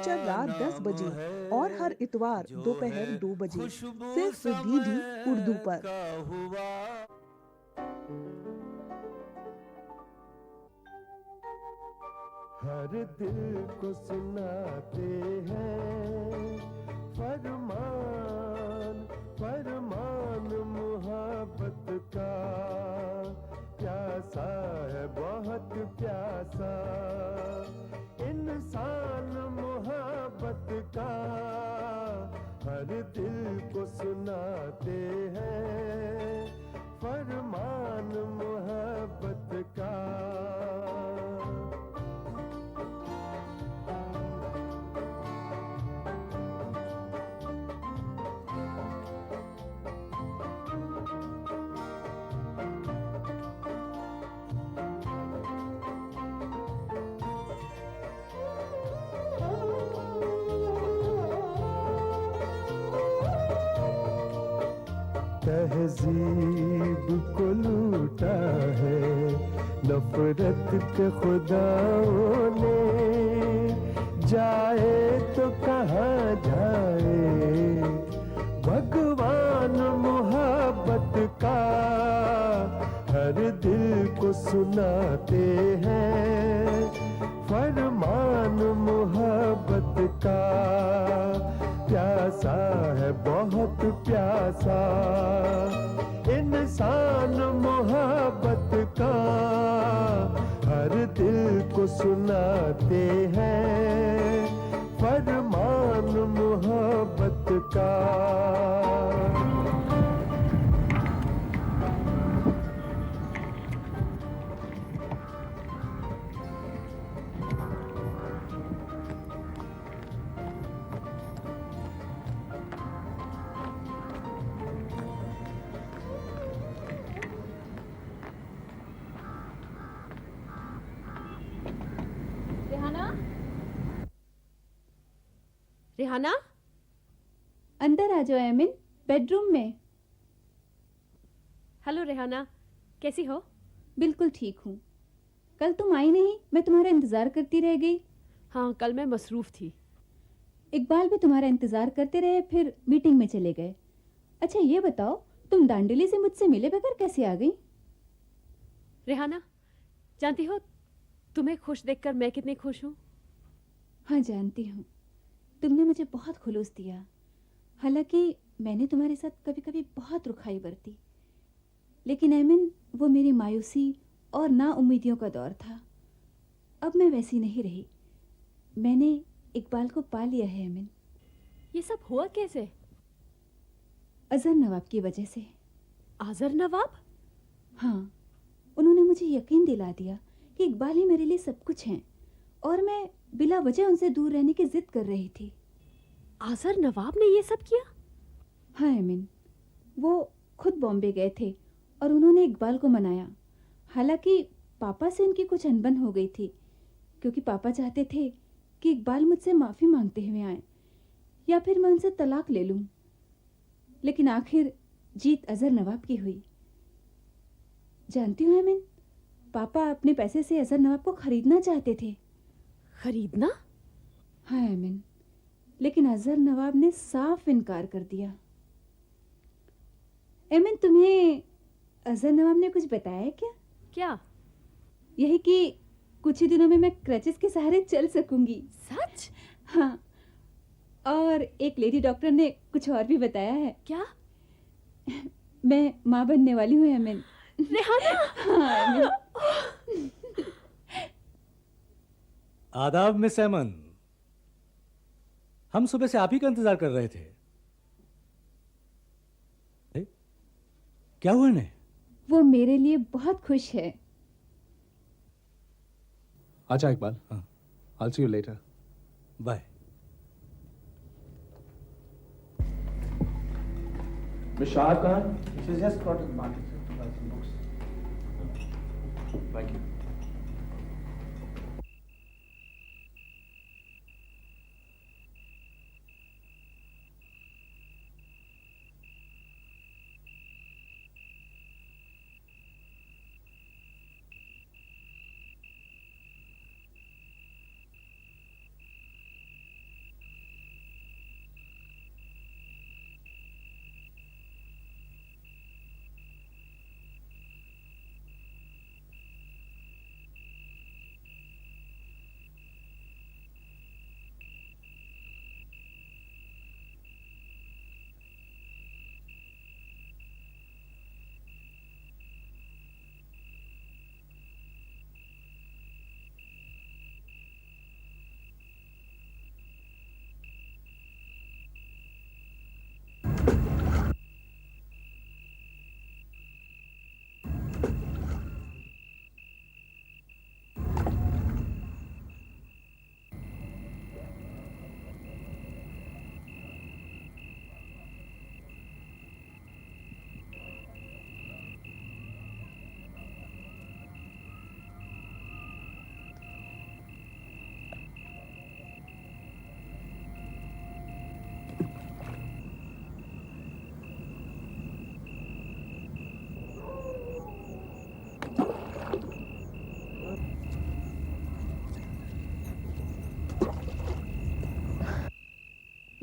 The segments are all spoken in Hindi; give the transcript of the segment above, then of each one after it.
फीचर रात 10 बजे और हर इतवार जो है दोपहर 2 बजे खुशबू सिर्फ डीडी उर्दू समय पर। का हुआ। हर दिल को सुनाते हैं फरमान, फरमान मोहब्बत का। प्यासा है बहुत प्यासा इंसान मोहब्बत का। हर दिल को सुनाते हैं फरमान मोहब्बत का। तहजीब को लूटा है नफरत के खुदाओं ने। जाए तो कहाँ जाए भगवान मोहब्बत का। हर दिल को सुनाते हैं फरमान मोहब्बत का। प्यासा है बहुत प्यासा इंसान मोहब्बत का। हर दिल को सुनाते हैं फरमान मोहब्बत का। रेहाना, रेहाना, अंदर आ जाओ एमिन, बेडरूम में। हेलो रेहाना, कैसी हो? बिल्कुल ठीक हूँ। कल तुम आई नहीं, मैं तुम्हारा इंतज़ार करती रह गई। हाँ, कल मैं मसरूफ़ थी। इकबाल भी तुम्हारा इंतज़ार करते रहे, फिर मीटिंग में चले गए। अच्छा ये बताओ, तुम दांडेली से मुझसे मिले बगैर कैसे आ गई? रेहाना, जानती हो तुम्हें खुश देखकर मैं कितनी खुश हूँ। हाँ जानती हूँ, तुमने मुझे बहुत खुलूस दिया। हालांकि मैंने तुम्हारे साथ कभी कभी बहुत रुखाई बरती, लेकिन एमिन वो मेरी मायूसी और नाउम्मीदियों का दौर था। अब मैं वैसी नहीं रही। मैंने इकबाल को पा लिया है एमिन। ये सब हुआ कैसे? अजहर नवाब की वजह से। आज़र नवाब? हाँ, उन्होंने मुझे यकीन दिला दिया कि इकबाल ही मेरे लिए सब कुछ हैं, और मैं बिला वजह उनसे दूर रहने की जिद कर रही थी। आज़र नवाब ने ये सब किया? हाँ एमिन, वो खुद बॉम्बे गए थे और उन्होंने इकबाल को मनाया। हालांकि पापा से उनकी कुछ अनबन हो गई थी, क्योंकि पापा चाहते थे कि इकबाल मुझसे माफ़ी मांगते हुए आए या फिर मैं उनसे तलाक ले लूं। लेकिन आखिर जीत अजहर नवाब की हुई। जानती हूँ एमिन, पापा अपने पैसे से अजहर नवाब को खरीदना चाहते थे। खरीदना? हाँ एमिन, लेकिन अजहर नवाब ने साफ इनकार कर दिया। एमिन, तुम्हें अजहर नवाब ने कुछ बताया क्या? क्या? यही कि कुछ ही दिनों में मैं क्रचेस के सहारे चल सकूंगी। सच? हाँ, और एक लेडी डॉक्टर ने कुछ और भी बताया है। क्या? मैं माँ बनने वाली हूँ एमिन। रेहाना! हाँ एमिन। आदाब मिस एमन, हम सुबह से आप ही का इंतजार कर रहे थे। क्या हुआ इन्हें? वो मेरे लिए बहुत खुश है। अच्छा इकबाल, हाँ, I'll see you later. Bye. Miss Shah Khan? She's just got to the market to buy some books. Thank you.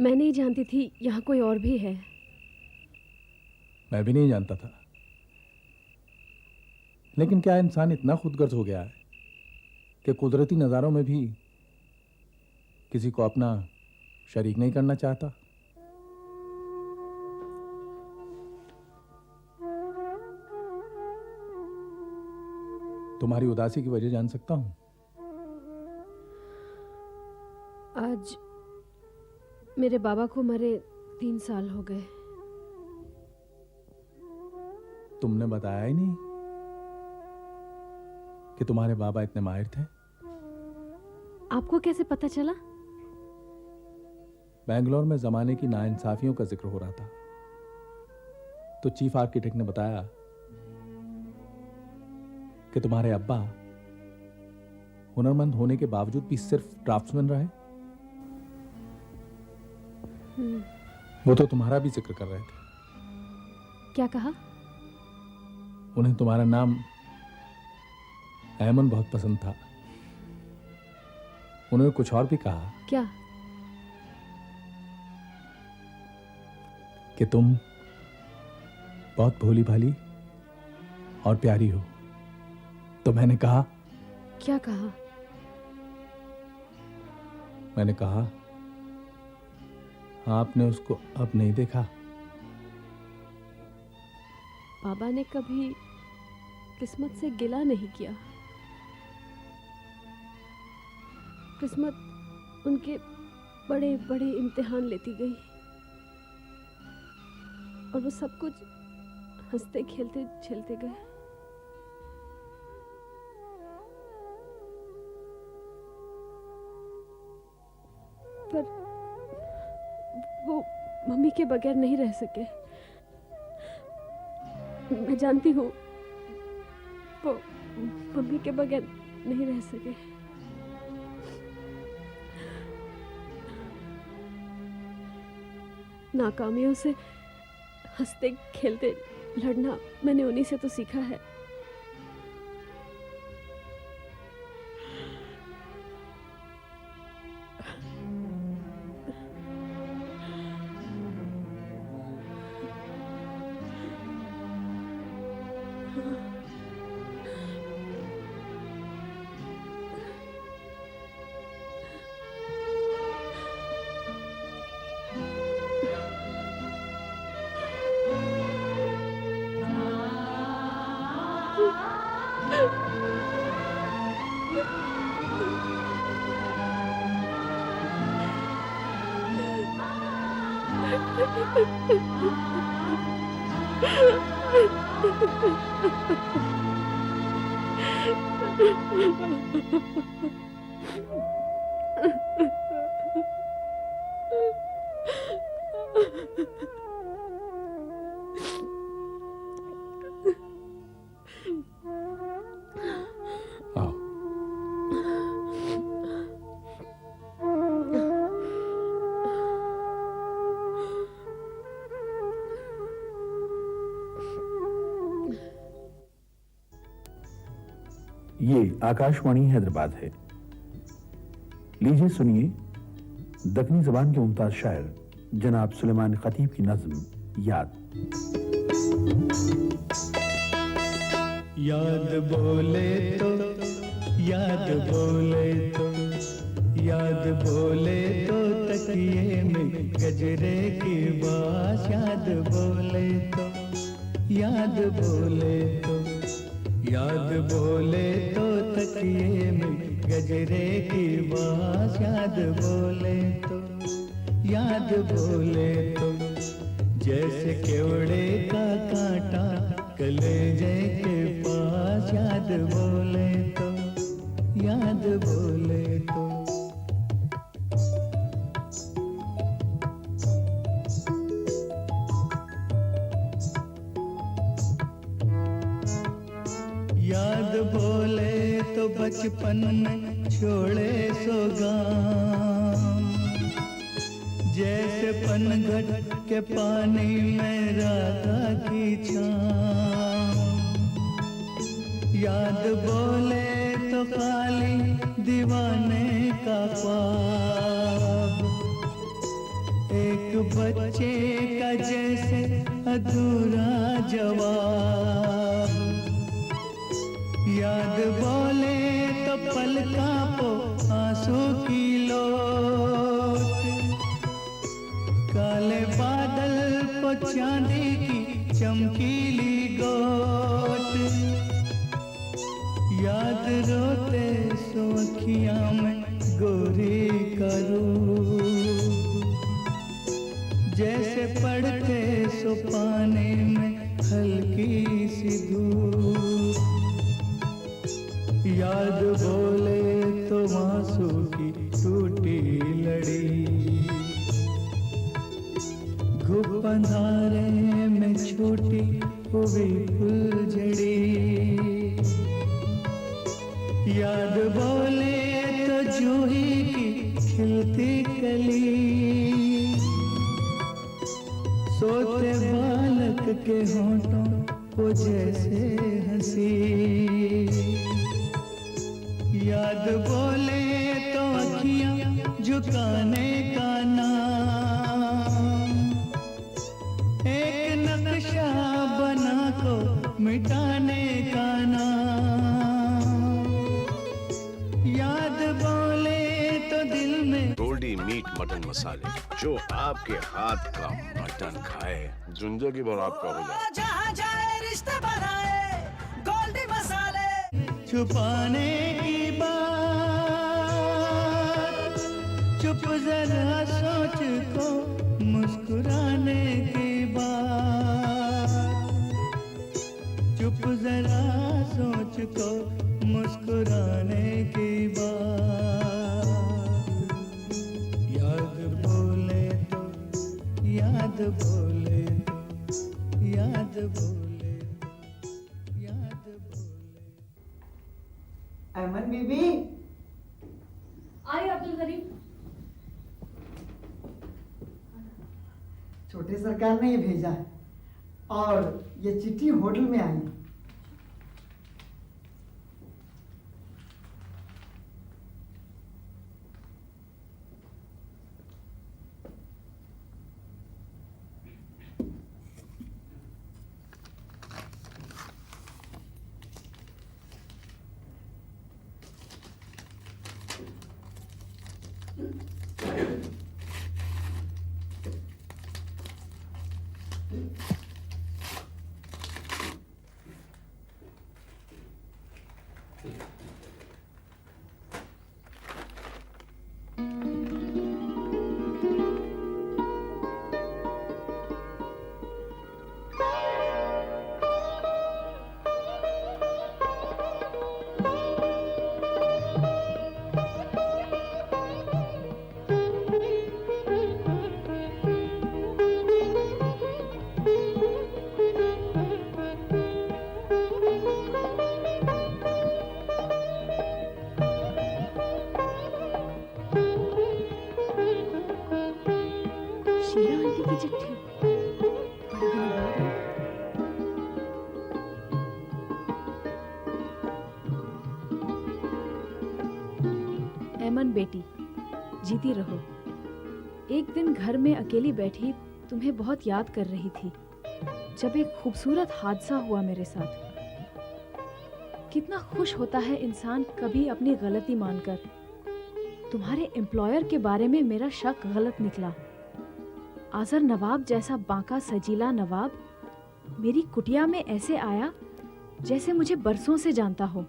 मैं नहीं जानती थी यहाँ कोई और भी है। मैं भी नहीं जानता था, लेकिन क्या इंसान इतना खुदगर्ज हो गया है कि कुदरती नज़ारों में भी किसी को अपना शरीक नहीं करना चाहता। तुम्हारी उदासी की वजह जान सकता हूं? आज मेरे बाबा को मरे 3 साल हो गए। तुमने बताया ही नहीं कि तुम्हारे बाबा इतने माहिर थे। आपको कैसे पता चला? बेंगलोर में जमाने की नाइंसाफियों का जिक्र हो रहा था, तो चीफ आर्किटेक्ट ने बताया कि तुम्हारे अब्बा हुनरमंद होने के बावजूद भी सिर्फ ड्राफ्ट्समैन रहे। वो तो तुम्हारा भी जिक्र कर रहे थे। क्या कहा? उन्हें तुम्हारा नाम ऐमन बहुत पसंद था। उन्होंने कुछ और भी कहा। क्या? कि तुम बहुत भोली भाली और प्यारी हो। तो मैंने कहा। क्या कहा? मैंने कहा आपने उसको अब नहीं देखा। बाबा ने कभी किस्मत से गिला नहीं किया। किस्मत उनके बड़े बड़े इम्तिहान लेती गई और वो सब कुछ हंसते खेलते झेलते गए। पर वो मम्मी के बगैर नहीं रह सके। मैं जानती हूँ वो मम्मी के बगैर नहीं रह सके। नाकामियों से हंसते खेलते लड़ना मैंने उन्हीं से तो सीखा है। आओ। ये आकाशवाणी हैदराबाद है। लीजिए सुनिए दक्कनी जबान के मुमताज शायर जनाब सुलेमान खतीब की नज्म याद। याद बोले तो याद बोले तो याद बोले तो तकिए में गजरे की बात। याद बोले तो याद बोले तो याद बोले तो तकिए में गजरे की बात। याद बोले तो याद बोले तो जैसे केवड़े का कांटा कलेजे के पास। याद बोले तो याद बोले तो याद बोले तो बचपन में छोड़े सो गाँव। जैसे पनघट के पानी में राधा की छाँव। याद बोले तो खाली दीवाने का ख्वाब। बच्चे का जैसे अधूरा जवाब, याद बोले तो पलका पो आंसू की लोट, काले बादल को चांदी की चमकीली गोट, याद रोते सो अखियां में गोरी का रूप, जैसे पढ़ते सो पानी में हल्की सी धूप, याद बोले तो आंसू की टूटी लड़ी, घुप अंधारे में छूटी हुई फुलझड़ी, याद बोले तो जूही की खिलती कली, सोते बालक के होठों को जैसे हंसी, याद बोले तो अखियां झुकाने का नाम, एक नक्शा बना को मिटाने का नाम, याद बोले तो दिल में गोल्डी मीट मटन मसाले, जो आपके हाथ का मटन खाए जिंदगी भर आपका हो जाए। जहाँ जाए रिश्ते बनाए गोल्डी मसाले, छुपाने की बात चुप जरा सोच को मुस्कुराने की बात, चुप जरा सोच को मुस्कुराने की बात, याद बोले तो याद बोले तो याद बोले तो याद बोले। अमन बीबी, आइए अब्दुल करीम। छोटे सरकार ने ये भेजा है और ये चिट्ठी होटल में आई। शीला आंटी की चिट्ठी, बड़े दिनों बाद आई। एमन बेटी, जीती रहो। एक दिन घर में अकेली बैठी तुम्हें बहुत याद कर रही थी जब एक खूबसूरत हादसा हुआ मेरे साथ। कितना खुश होता है इंसान कभी अपनी गलती मानकर। तुम्हारे एम्प्लॉयर के बारे में मेरा शक गलत निकला। आजर नवाब जैसा बांका सजीला नवाब मेरी कुटिया में ऐसे आया जैसे मुझे बरसों से जानता हो।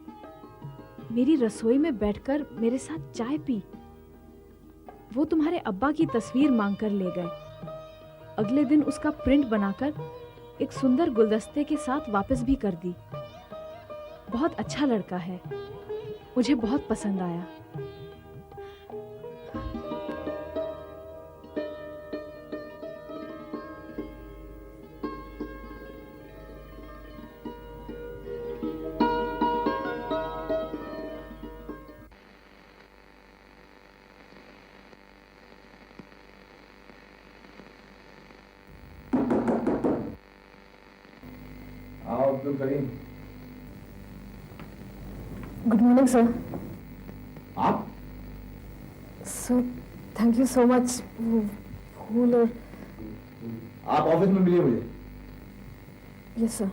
मेरी रसोई में बैठकर मेरे साथ चाय पी। वो तुम्हारे अब्बा की तस्वीर मांगकर ले गए। अगले दिन उसका प्रिंट बनाकर एक सुंदर गुलदस्ते के साथ वापस भी कर दी। बहुत अच्छा लड़का है, मुझे बहुत पसंद आया। Abdul Karim. Good morning sir. आप? Sir thank you so much. वो फूल और आप ऑफिस में मिलिए मुझे। Yes sir.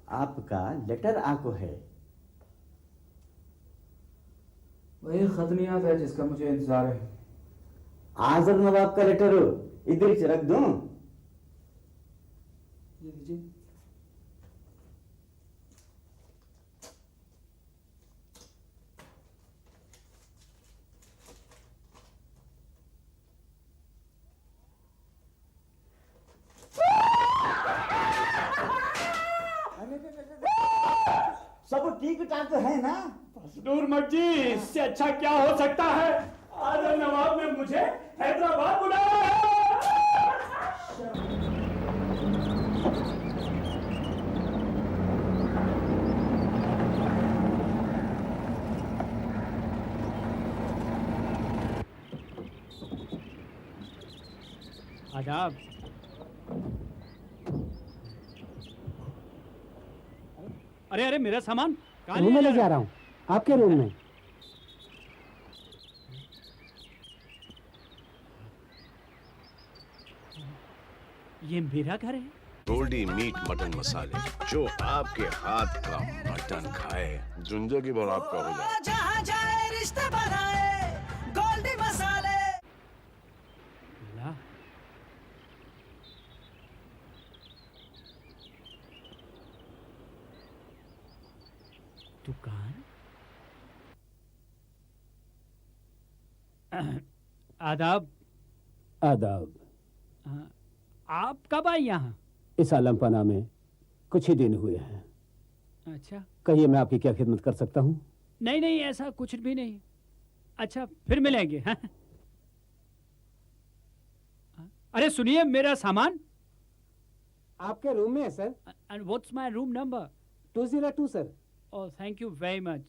आपका लेटर आको है। वही खत नहीं आता है जिसका मुझे इंतजार है। आजर नवाब का लेटर इधर ही रख दूं? ये लीजिए। सब ठीक ठाक है ना? नूर मर्जी, इससे अच्छा क्या हो सकता है? आजम नवाब ने मुझे हैदराबाद बुलाया है। आदाब। अरे अरे मेरा सामान कहाँ रूम में ले जा रहा हूँ, आपके रूम में। ये मेरा घर है। गोल्डी मीट मटन मसाले, जो आपके हाथ का मटन खाए जिंदगी भर आपका हो जाए। जहाँ जाए रिश्ते बनाए गोल्डी मसाले। ला। दुकान? आदाब। आदाब। आप कब आए यहाँ? इस आलमपना में कुछ ही दिन हुए हैं। अच्छा। कहिए, मैं आपकी क्या खिदमत कर सकता हूँ? नहीं नहीं, ऐसा कुछ भी नहीं। अच्छा, फिर मिलेंगे। हाँ? अरे सुनिए, मेरा सामान आपके रूम में है sir. And what's my room number? 202 sir. Oh, thank you very much.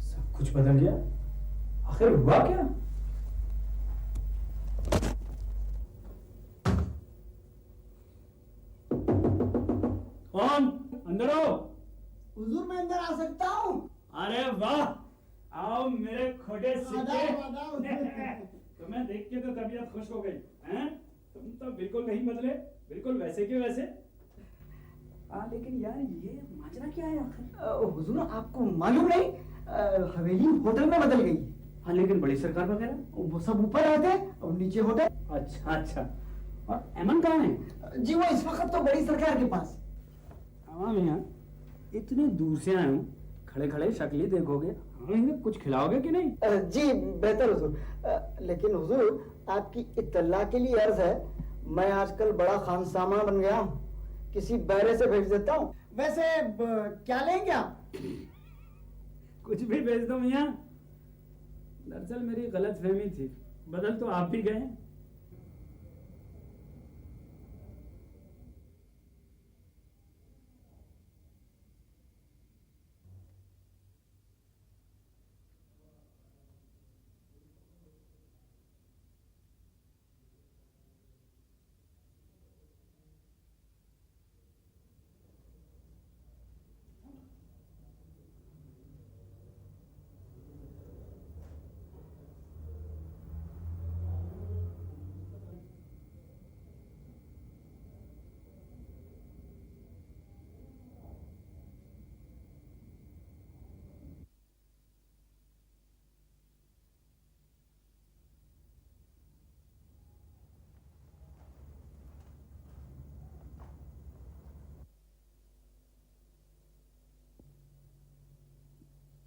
सब कुछ बदल गया। आखिर हुआ क्या? कौन? अंदर आओ। हुजूर, मैं अंदर आ सकता हूँ? अरे वाह, आओ मेरे खोटे सिक्के। आदाब। तुम्हें देख के तो तबीयत खुश हो गई हैं? तुम तो बिल्कुल नहीं बदले, बिल्कुल वैसे के वैसे। लेकिन यार, ये माजरा क्या है आखिर? हुजूर, आपको मालूम नहीं, हवेली होटल में बदल गई। हाँ, लेकिन बड़ी सरकार वगैरह वो सब ऊपर रहते और नीचे होटल। अच्छा अच्छा। और एमन कहाँ है? जी, वो इस वक्त तो बड़ी सरकार के पास। हाँ भैया, इतने दूर से आया हूँ, खड़े खड़े शक्ल देखोगे, हमें कुछ खिलाओगे कि नहीं? जी बेहतर हुजूर। लेकिन हुजूर, आपकी इत्तला के लिए अर्ज है, मैं आजकल बड़ा खानसामा बन गया हूँ, किसी बैरे से भेज देता हूँ। वैसे क्या लेंगे आप? कुछ भी भेज दो मियाँ। दरअसल मेरी गलत फहमी थी, बदल तो आप भी गए।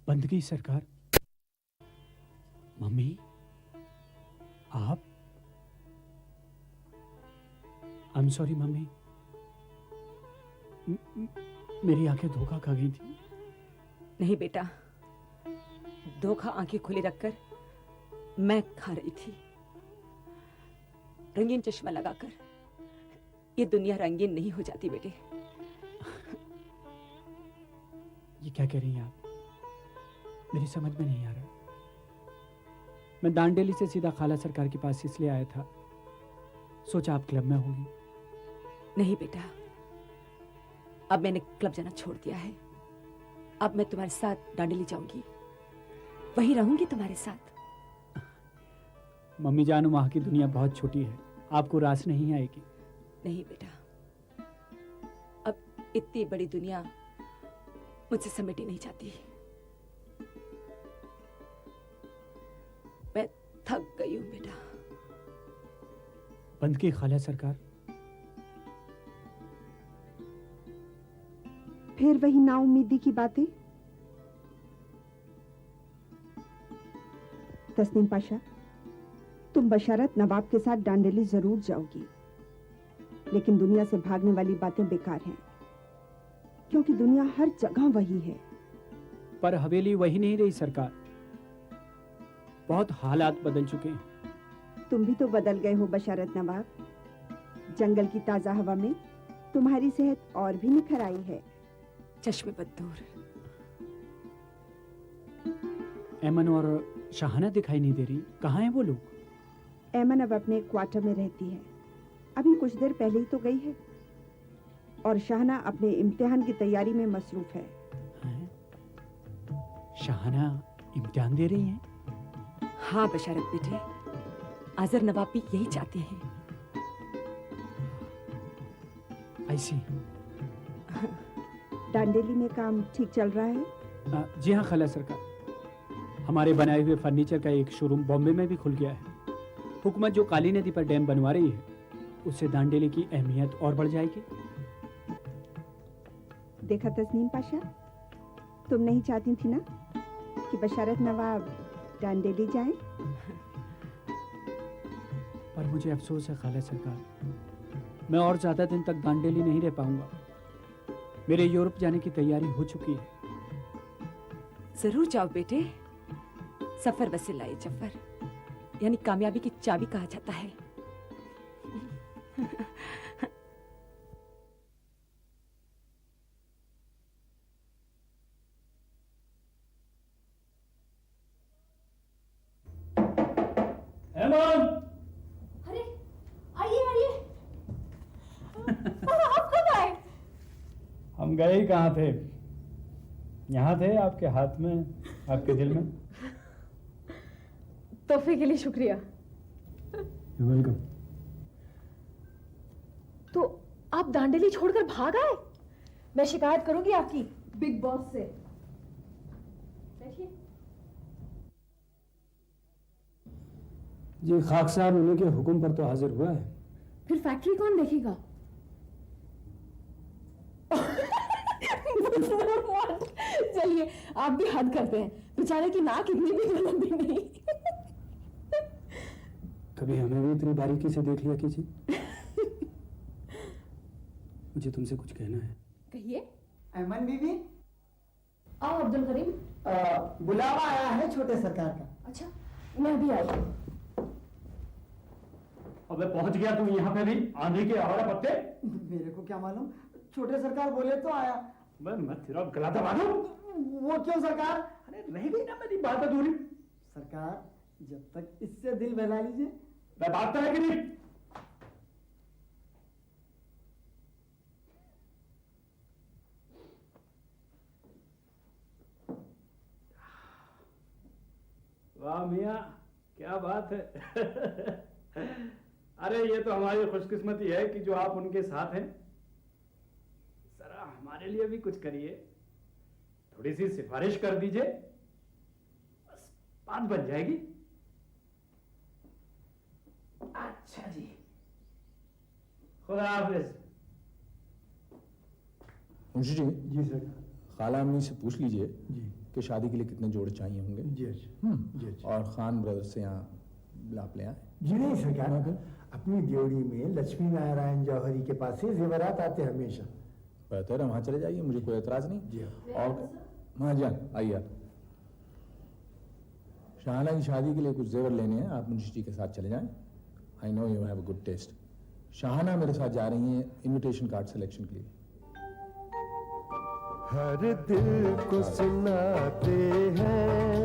बंदगी सरकार। मम्मी, आप? आई एम सॉरी मम्मी, मेरी आंखें धोखा खा गई थी। नहीं बेटा, धोखा आंखें खुली रखकर मैं खा रही थी। रंगीन चश्मा लगाकर। ये दुनिया रंगीन नहीं हो जाती बेटे। ये क्या कह रही हैं आप? मेरी समझ में नहीं आ रहा। मैं दांडेली से सीधा खाला सरकार के पास इसलिए आया था, सोचा आप क्लब में होंगी। नहीं बेटा, अब मैंने क्लब जाना छोड़ दिया है। अब मैं तुम्हारे साथ दांडेली जाऊंगी, वहीं रहूंगी तुम्हारे साथ। मम्मी जानो, वहां की दुनिया बहुत छोटी है, आपको रास नहीं आएगी। नहीं बेटा, अब इतनी बड़ी दुनिया मुझसे समेटी नहीं जाती। मैं थक गई हूं बेटा। बंद की खाला सरकार। फिर वही नाउम्मीदी की बातें। तस्नीम पाशा, तुम बशारत नवाब के साथ दांडेली जरूर जाओगी, लेकिन दुनिया से भागने वाली बातें बेकार हैं, क्योंकि दुनिया हर जगह वही है। पर हवेली वही नहीं रही सरकार, बहुत हालात बदल चुके हैं। तुम भी तो बदल गए हो बशारत नवाब। जंगल की ताजा हवा में तुम्हारी सेहत और भी निखर आई है। चश्मे पर दूर। ऐमन और शाहाना दिखाई नहीं दे रही, कहाँ हैं वो लोग? ऐमन अब अपने क्वार्टर में रहती है, अभी कुछ देर पहले ही तो गई है। और शाहाना अपने इम्तिहान की तैयारी में मसरूफ है। शाहाना इम्तिहान दे रही हैं? हाँ बशारत बेटे, आजर नवाब भी यही चाहते हैं। आई सी। दांडेली में काम ठीक चल रहा है? जी हाँ खाला सरकार, हमारे बनाए हुए फर्नीचर का एक शोरूम बॉम्बे में भी खुल गया है। हुकूमत जो काली नदी पर डैम बनवा रही है, उससे दांडेली की अहमियत और बढ़ जाएगी। देखा तस्नीम पाशा, तुम नहीं चाहती थी ना कि बशारत नवाब दांडेली जाए? पर मुझे अफसोस है खाला सरकार, मैं और ज्यादा दिन तक दांडेली नहीं रह पाऊंगा। मेरे यूरोप जाने की तैयारी हो चुकी है। जरूर जाओ बेटे, सफर वसीला जफर, यानी कामयाबी की चाबी कहा जाता है। हेमंत, अरे आइए आइए। आप कब आए? हम गए ही कहाँ थे, यहाँ थे आपके हाथ में, आपके दिल में। तोहफे के लिए शुक्रिया। वेलकम। तो आप दांडेली छोड़कर भाग आए? मैं शिकायत करूंगी आपकी बिग बॉस से। बैठिए। जी खाक साहब उन्हीं के हुक्म पर तो हाजिर हुआ है। फिर फैक्ट्री कौन देखेगा? चलिए, आप भी हद करते हैं। बेचारे की नाक इतनी भी लंबी नहीं। कभी हमें भी इतनी बारीकी से देख लिया कीजिए। मुझे तुमसे कुछ कहना है। कहिए। ऐमन बीबी, आओ अब्दुल करीम। बुलावा आया है छोटे सरकार का। अच्छा, मैं भी आई। अबे पहुंच गया तुम यहाँ पे भी, आंधी के आवारा पत्ते। मेरे को क्या मालूम, छोटे सरकार बोले तो आया। मैं तेरा गला दबा दूं। वो क्यों सरकार? अरे रह गई ना मेरी बात अधूरी। सरकार, जब तक इससे दिल बहला लीजिए। मैं बात तो है कि नहीं? वाह मियाँ, क्या बात है। अरे ये तो हमारी खुशकिस्मती है कि जो आप उनके साथ हैं। जरा हमारे लिए भी कुछ करिए, थोड़ी सी सिफारिश कर दीजिए, बस बात बन जाएगी। अच्छा जी, खुदा हाफिज। मुंशी जी। जी सर। खाला अम्मी से पूछ लीजिए जी कि शादी के लिए कितने जोड़े चाहिए होंगे। जी जी। और खान ब्रदर्स से यहाँ लाप ले आए। जी नहीं सरकार, अपनी ड्योढ़ी में लक्ष्मी नारायण जौहरी के पास से जेवरात आते हमेशा। बेहतर है वहाँ चले जाइए, मुझे कोई एतराज नहीं। जी और महाजन आइए आप। शाहाना की शादी के लिए कुछ जेवर लेने हैं, आप मुंशी जी के साथ चले जाएं। I know you have a good taste. Shahana मेरे साथ जा रही हैं इनविटेशन कार्ड सिलेक्शन के लिए। हर दिल को सुनाते हैं